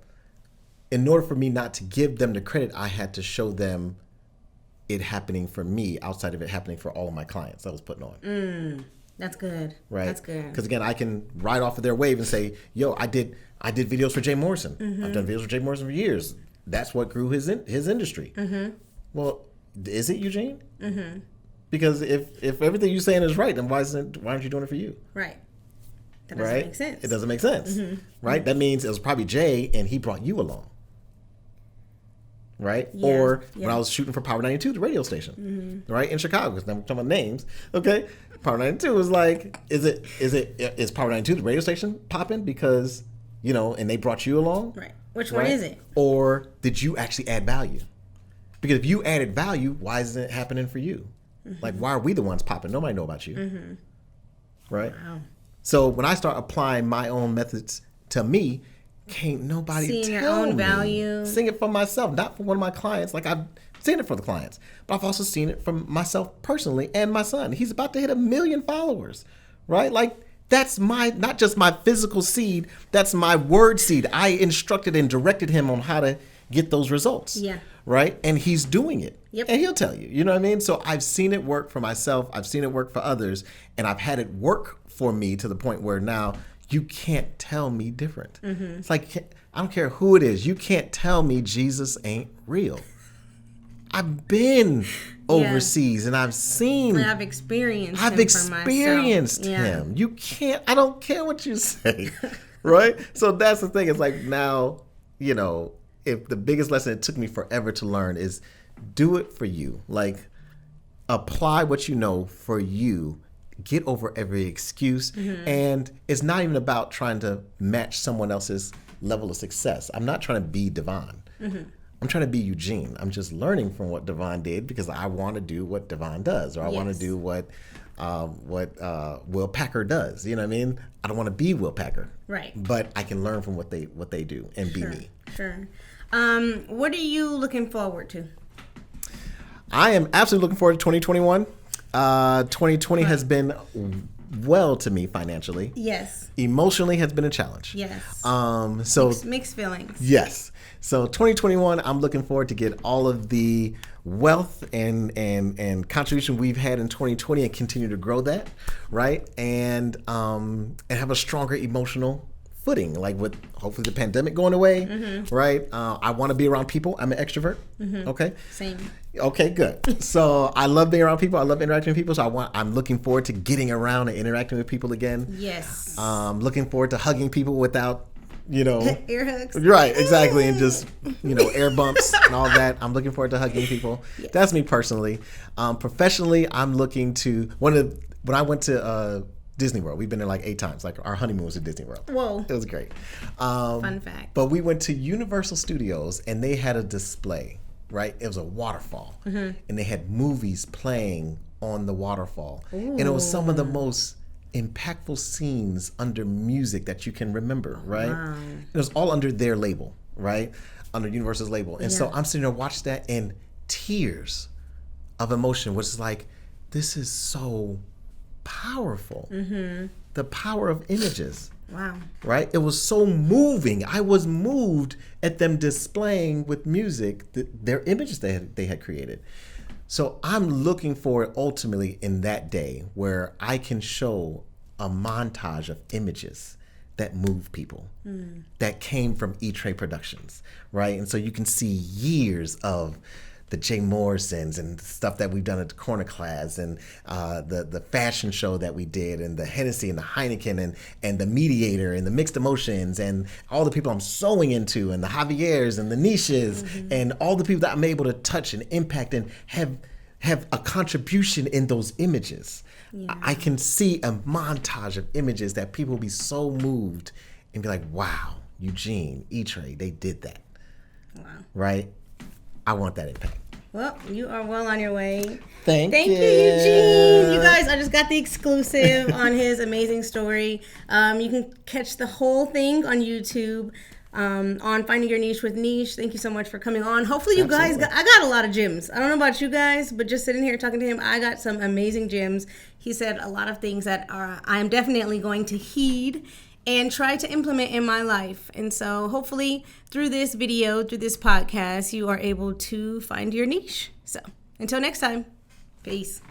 Speaker 2: in order for me not to give them the credit, I had to show them it happening for me outside of it happening for all of my clients I was putting on.
Speaker 1: That's good.
Speaker 2: Right?
Speaker 1: That's good.
Speaker 2: Because again, I can ride off of their wave and say, yo, I did videos for Jay Morrison. I've done videos for Jay Morrison for years. That's what grew his industry. Well, is it, Eugene? Because if everything you're saying is right, then why aren't you doing it for you?
Speaker 1: Right. That doesn't make sense.
Speaker 2: It doesn't make sense. Right? That means it was probably Jay and he brought you along. Right?
Speaker 1: Yeah,
Speaker 2: or when I was shooting for Power 92, the radio station, right, in Chicago, because now we're talking about names, okay? Power 92 was like, is Power 92 the radio station popping because, and they brought you along?
Speaker 1: Right. Which one is it?
Speaker 2: Or did you actually add value? Because if you added value, why isn't it happening for you? Like, why are we the ones popping? Nobody know about you. Right? Wow. So when I start applying my own methods to me, can't nobody
Speaker 1: seeing
Speaker 2: tell
Speaker 1: your own
Speaker 2: me.
Speaker 1: Value.
Speaker 2: Seeing it for myself, not for one of my clients. Like, I've seen it for the clients, but I've also seen it from myself personally and my son. He's about to hit 1 million followers, right? Like, that's not just my physical seed, that's my word seed. I instructed and directed him on how to get those results.
Speaker 1: Yeah.
Speaker 2: Right? And he's doing it.
Speaker 1: Yep.
Speaker 2: And he'll tell you, you know what I mean? So I've seen it work for myself. I've seen it work for others. And I've had it work for me to the point where now you can't tell me different. It's like, I don't care who it is. You can't tell me Jesus ain't real. I've been overseas and I've seen.
Speaker 1: I've experienced
Speaker 2: him. You can't, I don't care what you say. Right? So that's the thing. It's like now, if the biggest lesson it took me forever to learn is do it for you. Like, apply what you know for you. Get over every excuse. And it's not even about trying to match someone else's level of success. I'm not trying to be Devon. I'm trying to be Eugene. I'm just learning from what Devon did because I want to do what Devon does, or I want to do what Will Packer does. You know what I mean? I don't want to be Will Packer,
Speaker 1: right?
Speaker 2: But I can learn from what they do and be me.
Speaker 1: Sure. What are you looking forward to?
Speaker 2: I am absolutely looking forward to 2021. 2020 has been well to me financially.
Speaker 1: Yes.
Speaker 2: Emotionally has been a challenge.
Speaker 1: Yes.
Speaker 2: So
Speaker 1: mixed feelings.
Speaker 2: Yes. So 2021, I'm looking forward to get all of the wealth and contribution we've had in 2020 and continue to grow that, right? And have a stronger emotional footing, like with hopefully the pandemic going away, right? I want to be around people. I'm an extrovert. Okay.
Speaker 1: Same.
Speaker 2: Okay, good. So I love being around people. I love interacting with people. So I'm looking forward to getting around and interacting with people again.
Speaker 1: Yes.
Speaker 2: Looking forward to hugging people without,
Speaker 1: ear hugs.
Speaker 2: Right, exactly, and just air bumps and all that. I'm looking forward to hugging people. Yes. That's me personally. Professionally, I'm looking to when I went to Disney World. We've been there like 8 times. Like our honeymoon was at Disney World.
Speaker 1: Whoa.
Speaker 2: It was great.
Speaker 1: Fun fact.
Speaker 2: But we went to Universal Studios and they had a display, right? It was a waterfall. And they had movies playing on the waterfall. Ooh. And it was some of the most impactful scenes under music that you can remember, right? Wow. It was all under their label, right? Under Universal's label. And so I'm sitting there watching that and tears of emotion, which is like, this is so powerful. The power of images.
Speaker 1: Wow.
Speaker 2: Right? It was so moving. I was moved at them displaying with music their images they had created. So I'm looking forward ultimately in that day where I can show a montage of images that move people, that came from E-Tray Productions, right? And so you can see years of the Jay Morrisons and stuff that we've done at the Corner Class and the fashion show that we did and the Hennessy and the Heineken and the Mediator and the Mixed Emotions and all the people I'm sewing into and the Javiers and the Neishes and all the people that I'm able to touch and impact and have a contribution in those images. Yeah. I can see a montage of images that people will be so moved and be like, wow, Eugene, E-Tray, they did that. Wow. Right? I want that impact.
Speaker 1: Well, you are well on your way.
Speaker 2: Thank you,
Speaker 1: Eugene. You guys, I just got the exclusive on his amazing story. You can catch the whole thing on YouTube on Finding Your Niche with Neish. Thank you so much for coming on. Hopefully you guys I got a lot of gems. I don't know about you guys, but just sitting here talking to him, I got some amazing gems. He said a lot of things that I'm definitely going to heed and try to implement in my life. And so hopefully through this video, through this podcast, you are able to find your niche. So until next time, peace.